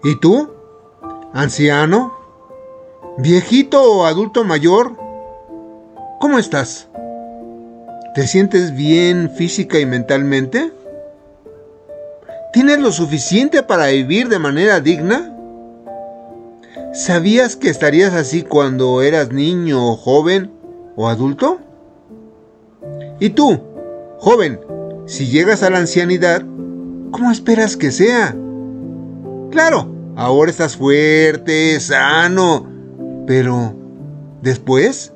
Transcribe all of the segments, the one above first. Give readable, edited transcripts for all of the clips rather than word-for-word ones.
¿Y tú? ¿Anciano? ¿Viejito o adulto mayor? ¿Cómo estás? ¿Te sientes bien física y mentalmente? ¿Tienes lo suficiente para vivir de manera digna? ¿Sabías que estarías así cuando eras niño o joven o adulto? ¿Y tú, joven, si llegas a la ancianidad, cómo esperas que sea? Claro, ahora estás fuerte, sano, pero ¿después?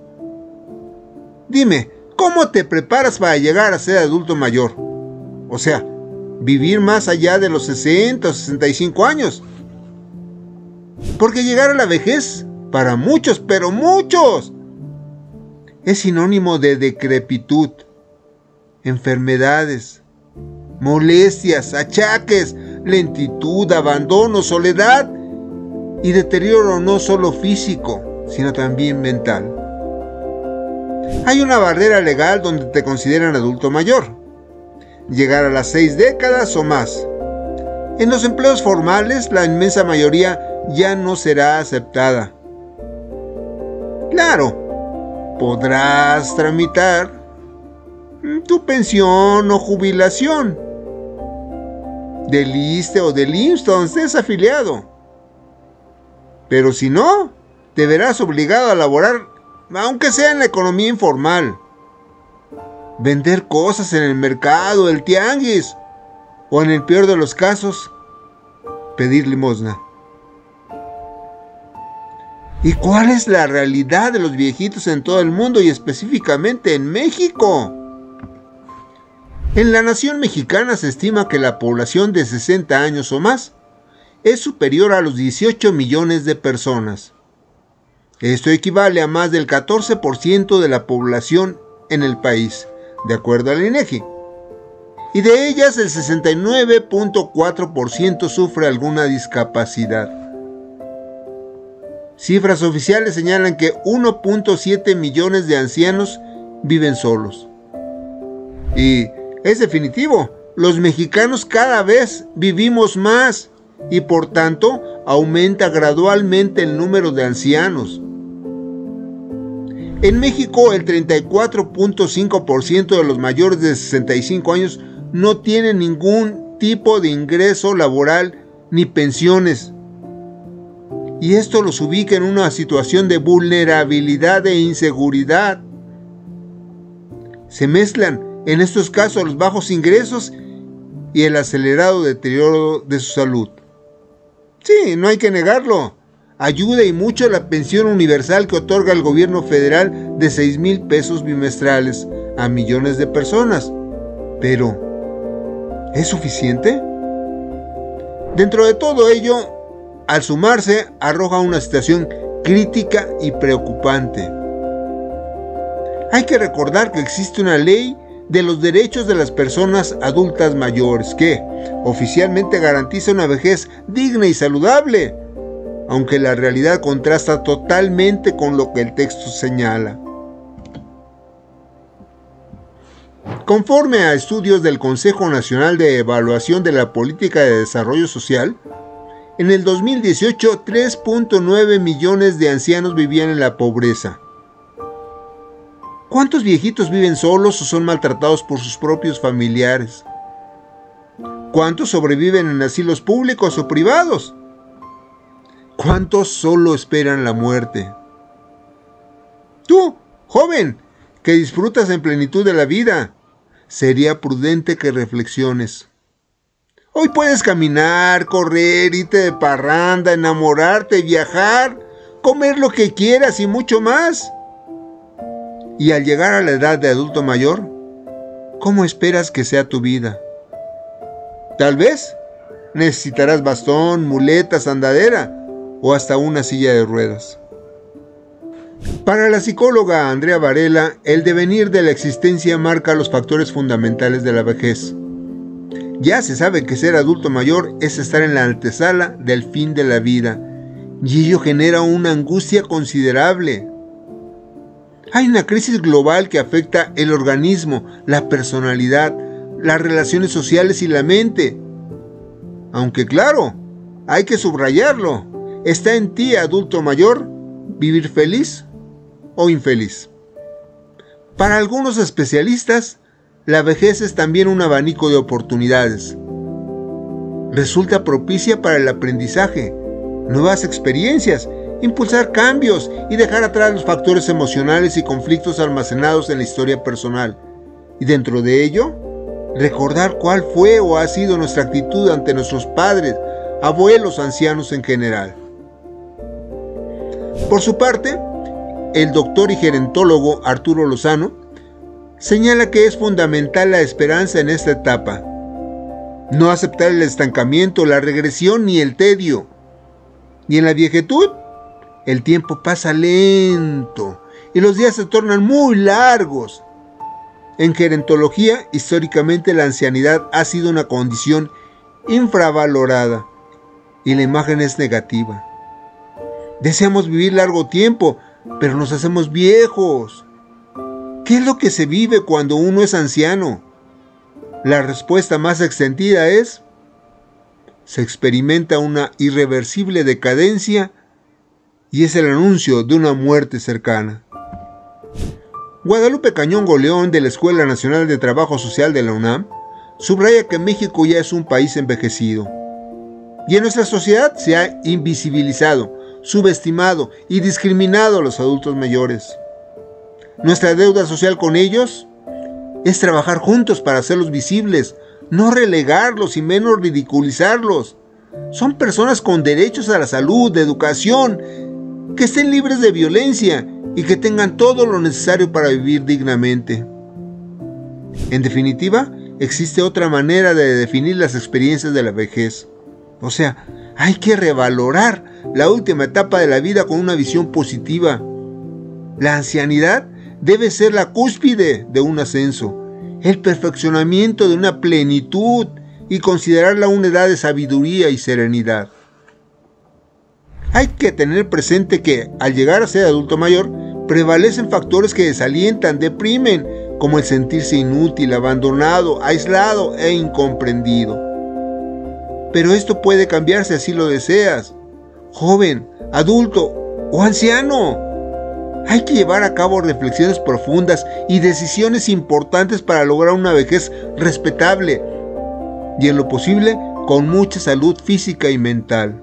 Dime, ¿cómo te preparas para llegar a ser adulto mayor? O sea, vivir más allá de los 60 o 65 años. Porque llegar a la vejez, para muchos, pero muchos, es sinónimo de decrepitud, enfermedades, molestias, achaques, lentitud, abandono, soledad y deterioro no solo físico, sino también mental. Hay una barrera legal donde te consideran adulto mayor. Llegar a las 6 décadas o más. En los empleos formales, la inmensa mayoría ya no será aceptada. Claro, podrás tramitar tu pensión o jubilación del ISSSTE o del IMSS donde estés afiliado. Pero si no, te verás obligado a laborar, aunque sea en la economía informal. Vender cosas en el mercado, el tianguis, o en el peor de los casos, pedir limosna. ¿Y cuál es la realidad de los viejitos en todo el mundo y específicamente en México? En la nación mexicana se estima que la población de 60 años o más es superior a los 18 millones de personas. Esto equivale a más del 14% de la población en el país, de acuerdo al INEGI. Y de ellas el 69.4% sufre alguna discapacidad. Cifras oficiales señalan que 1.7 millones de ancianos viven solos. Y es definitivo, los mexicanos cada vez vivimos más y por tanto aumenta gradualmente el número de ancianos. En México el 34.5% de los mayores de 65 años no tienen ningún tipo de ingreso laboral ni pensiones. Y esto los ubica en una situación de vulnerabilidad e inseguridad. Se mezclan en estos casos los bajos ingresos y el acelerado deterioro de su salud. Sí, no hay que negarlo. Ayuda y mucho la pensión universal que otorga el gobierno federal de 6,000 pesos bimestrales a millones de personas. Pero, ¿es suficiente? Dentro de todo ello, al sumarse, arroja una situación crítica y preocupante. Hay que recordar que existe una ley de los derechos de las personas adultas mayores que oficialmente garantiza una vejez digna y saludable, aunque la realidad contrasta totalmente con lo que el texto señala. Conforme a estudios del Consejo Nacional de Evaluación de la Política de Desarrollo Social, en el 2018 3.9 millones de ancianos vivían en la pobreza. ¿Cuántos viejitos viven solos o son maltratados por sus propios familiares? ¿Cuántos sobreviven en asilos públicos o privados? ¿Cuántos solo esperan la muerte? Tú, joven, que disfrutas en plenitud de la vida, sería prudente que reflexiones. Hoy puedes caminar, correr, irte de parranda, enamorarte, viajar, comer lo que quieras y mucho más. Y al llegar a la edad de adulto mayor, ¿cómo esperas que sea tu vida? Tal vez necesitarás bastón, muletas, andadera o hasta una silla de ruedas. Para la psicóloga Andrea Varela, el devenir de la existencia marca los factores fundamentales de la vejez. Ya se sabe que ser adulto mayor es estar en la antesala del fin de la vida, y ello genera una angustia considerable. Hay una crisis global que afecta el organismo, la personalidad, las relaciones sociales y la mente. Aunque claro, hay que subrayarlo. Está en ti, adulto mayor, vivir feliz o infeliz. Para algunos especialistas, la vejez es también un abanico de oportunidades. Resulta propicia para el aprendizaje, nuevas experiencias, impulsar cambios y dejar atrás los factores emocionales y conflictos almacenados en la historia personal. Y dentro de ello, recordar cuál fue o ha sido nuestra actitud ante nuestros padres, abuelos, ancianos en general. Por su parte, el doctor y gerontólogo Arturo Lozano señala que es fundamental la esperanza en esta etapa. No aceptar el estancamiento, la regresión ni el tedio. Y en la viejetud, el tiempo pasa lento y los días se tornan muy largos. En gerontología, históricamente la ancianidad ha sido una condición infravalorada y la imagen es negativa. Deseamos vivir largo tiempo, pero nos hacemos viejos. ¿Qué es lo que se vive cuando uno es anciano? La respuesta más extendida es: se experimenta una irreversible decadencia y es el anuncio de una muerte cercana. Guadalupe Cañongo León, de la Escuela Nacional de Trabajo Social de la UNAM, subraya que México ya es un país envejecido. Y en nuestra sociedad se ha invisibilizado, subestimado y discriminado a los adultos mayores. Nuestra deuda social con ellos es trabajar juntos para hacerlos visibles, no relegarlos y menos ridiculizarlos. Son personas con derechos a la salud, de educación, que estén libres de violencia y que tengan todo lo necesario para vivir dignamente. En definitiva, existe otra manera de definir las experiencias de la vejez. O sea, hay que revalorar la última etapa de la vida con una visión positiva. La ancianidad debe ser la cúspide de un ascenso, el perfeccionamiento de una plenitud y considerarla una edad de sabiduría y serenidad. Hay que tener presente que, al llegar a ser adulto mayor, prevalecen factores que desalientan, deprimen, como el sentirse inútil, abandonado, aislado e incomprendido. Pero esto puede cambiar si así lo deseas. Joven, adulto o anciano, hay que llevar a cabo reflexiones profundas y decisiones importantes para lograr una vejez respetable y, en lo posible, con mucha salud física y mental.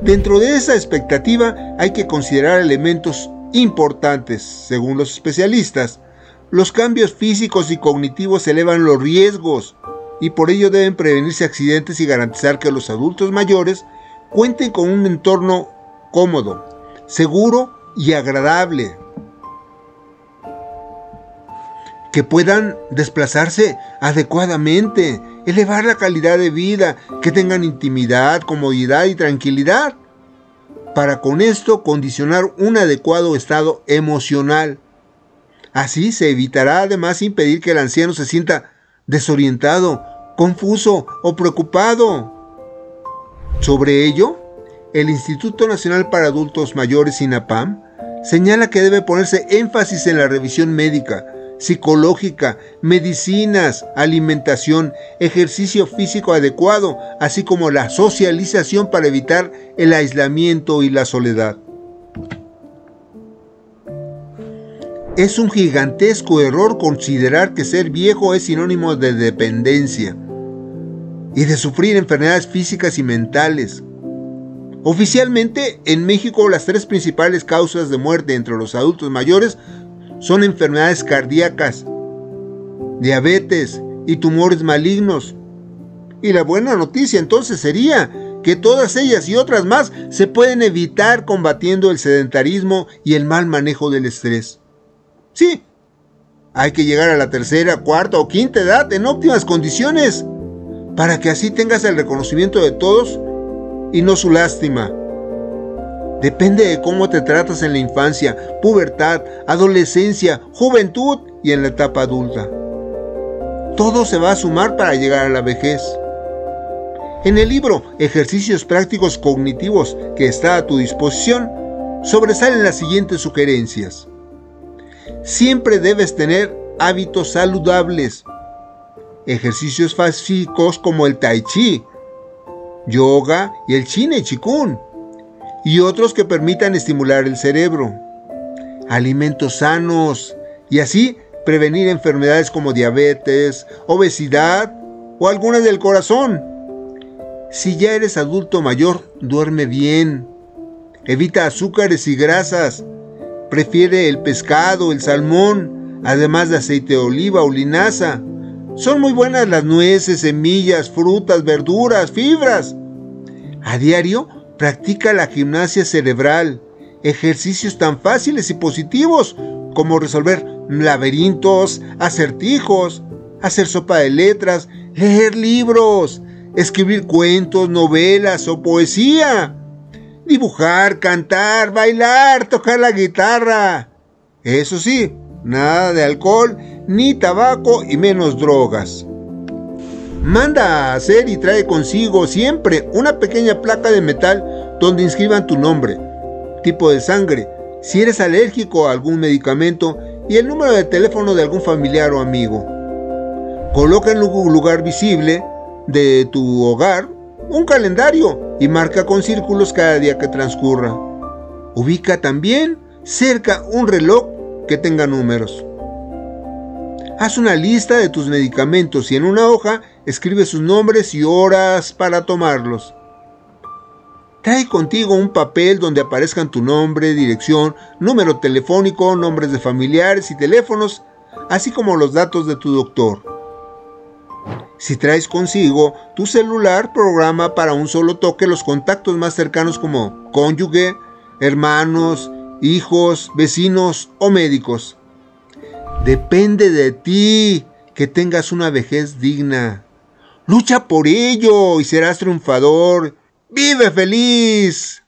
Dentro de esa expectativa hay que considerar elementos importantes. Según los especialistas, los cambios físicos y cognitivos elevan los riesgos y por ello deben prevenirse accidentes y garantizar que los adultos mayores cuenten con un entorno cómodo, seguro y agradable, que puedan desplazarse adecuadamente, elevar la calidad de vida, que tengan intimidad, comodidad y tranquilidad, para con esto condicionar un adecuado estado emocional. Así se evitará además impedir que el anciano se sienta desorientado, confuso o preocupado. Sobre ello, el Instituto Nacional para Adultos Mayores, INAPAM, señala que debe ponerse énfasis en la revisión médica, psicológica, medicinas, alimentación, ejercicio físico adecuado, así como la socialización para evitar el aislamiento y la soledad. Es un gigantesco error considerar que ser viejo es sinónimo de dependencia y de sufrir enfermedades físicas y mentales. Oficialmente, en México, las 3 principales causas de muerte entre los adultos mayores son enfermedades cardíacas, diabetes y tumores malignos. Y la buena noticia entonces sería que todas ellas y otras más se pueden evitar combatiendo el sedentarismo y el mal manejo del estrés. Sí, hay que llegar a la 3ª, 4ª o 5ª edad en óptimas condiciones, para que así tengas el reconocimiento de todos y no su lástima. Depende de cómo te tratas en la infancia, pubertad, adolescencia, juventud y en la etapa adulta. Todo se va a sumar para llegar a la vejez. En el libro Ejercicios Prácticos Cognitivos, que está a tu disposición, sobresalen las siguientes sugerencias. Siempre debes tener hábitos saludables. Ejercicios físicos como el tai chi, yoga y el Chine Chikun, y otros que permitan estimular el cerebro. Alimentos sanos y así prevenir enfermedades como diabetes, obesidad o algunas del corazón. Si ya eres adulto mayor, duerme bien. Evita azúcares y grasas. Prefiere el pescado, el salmón, además de aceite de oliva o linaza. Son muy buenas las nueces, semillas, frutas, verduras, fibras. A diario, practica la gimnasia cerebral, ejercicios tan fáciles y positivos como resolver laberintos, acertijos, hacer sopa de letras, leer libros, escribir cuentos, novelas o poesía, dibujar, cantar, bailar, tocar la guitarra. Eso sí, nada de alcohol, ni tabaco y menos drogas. Manda a hacer y trae consigo siempre una pequeña placa de metal donde inscriban tu nombre, tipo de sangre, si eres alérgico a algún medicamento y el número de teléfono de algún familiar o amigo. Coloca en un lugar visible de tu hogar un calendario y marca con círculos cada día que transcurra. Ubica también cerca un reloj que tenga números. Haz una lista de tus medicamentos y en una hoja escribe sus nombres y horas para tomarlos. Trae contigo un papel donde aparezcan tu nombre, dirección, número telefónico, nombres de familiares y teléfonos, así como los datos de tu doctor. Si traes consigo tu celular, programa para un solo toque los contactos más cercanos como cónyuge, hermanos, hijos, vecinos o médicos. Depende de ti que tengas una vejez digna. Lucha por ello y serás triunfador. ¡Vive feliz!